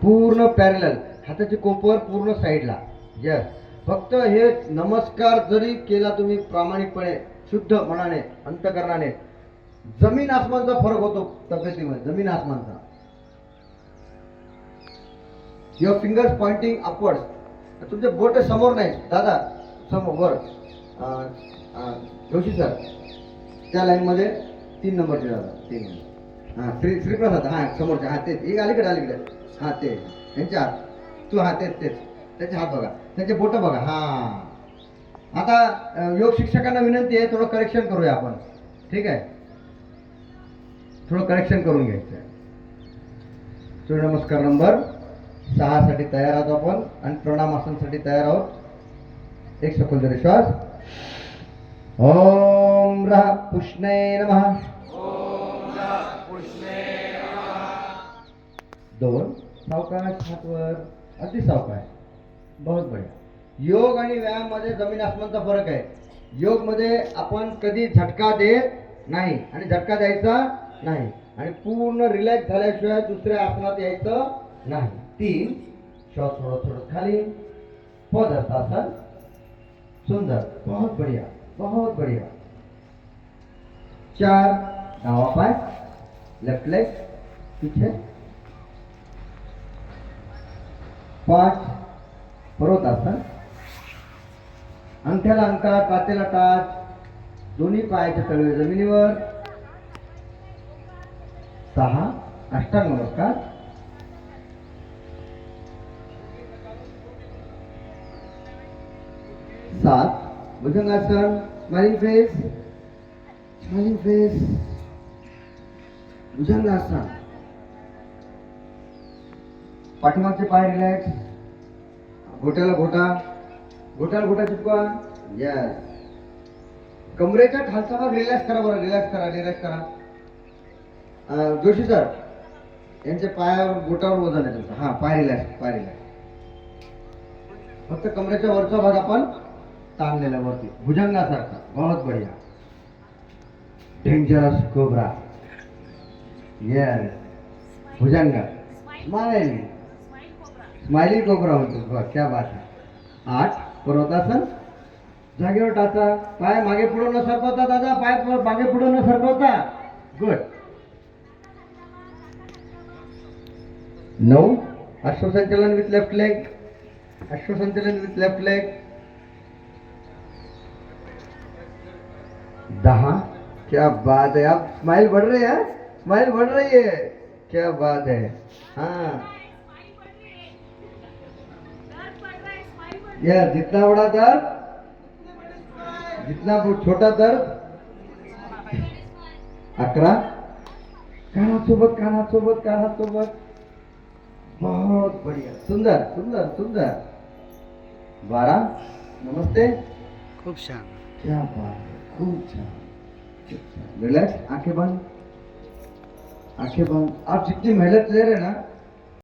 पूर्ण पॅरलल, हाताची कोपर पूर्ण साईडला. यस, फक्त हे नमस्कार जरी केला तुम्ही प्रामाणिकपणे, शुद्ध मनाने, अंतकरणाने, जमीन आसमानचा फरक होतो तब्येतीमध्ये, जमीन आसमानचा. Your fingers pointing upwards. तुमचे बोट समोर नाही दादा, समोर वर. जोशी सर त्या लाईन मध्ये 3 नंबरचे दादा, 3 नंबर. हा श्रीप्रसाद, हा समोरचे, हा तेच, एक अलीकडे, हा ते त्यांचे हात, तू हा तेच त्याचे हात बघा, त्यांचे बोट बघा. हा आता योग शिक्षकांना विनंती आहे, थोडं करेक्शन करूया आपण, ठीक आहे? थोडं करेक्शन करून घ्यायचं आहे. सूर्यनमस्कार नंबर 6 साठी तयार आहोत आपण, आणि प्रणाम आसनसाठी तयार आहोत. एक सेकंद श्वास. ओम रः पुष्णे नमः. ओम नमः पुष्णे नमः. 2 सावकाश, हात वर, अति सावकाश. बहुत बढिया. योग आणि व्यायाम मध्ये जमीन आसमानचा फरक आहे. योग मध्ये आपण कधी झटका देत नाही आणि झटका द्यायचा नाही, आणि पूर्ण रिलॅक्स झाल्याशिवाय दुसऱ्या आसनात यायचं नाही. 3 श्वास थोडं खाली, पदहस्तासन. सुंदर, बहुत बढ़िया, बहुत बढ़िया. 4 डावा पाय, लेफ्ट लेग पीछे. 5 पर्वतासन, अंगठ्याला अंगठा, काचेला टाच, दोन्ही पायाचे तळवे जमिनीवर. 6 अष्टांग नमस्कार. 7 भुजंगासन, स्माइलिंग फेस, भुजंगासन. पाठीमागचे पाय रिलॅक्स, घोट्याला घोटा चिपका. यस, कमरेच्या खालचा भाग रिलॅक्स करा बरं, रिलॅक्स करा. जोशी सर यांच्या पायावर, बोटावर वजन आहे तुमचं. हा, पाय रिलॅक्स. फक्त कमरेच्या वरचा भाग आपण ताणलेला वरती, भुजंगासारखा. बहुत बढ़िया. Dangerous cobra. यस, भुजंग, स्माइली कोबरा होतो. क्या बात है. 8 पर्वतासन, जागेवर टाचा, पाय मागे पुढे न सरकवता दादा, पाय मागे पुढे न सरकवता. गुड. 9 अश्वसंचलन विथ लेफ्ट लेग. 10 क्या बात है. आप स्माइल बढ़ रही है, क्या बात है. हाँ, यह जितना बड़ा दर्द, जितना छोटा दर्द. 11 कानासोबत. बहुत बढ़िया, सुंदर. 12 नमस्ते. खूप छान. क्या बात है, खूप छान. रिलैक्स, आंखें बंद. आप जितनी मेहनत ले रहे हैं ना,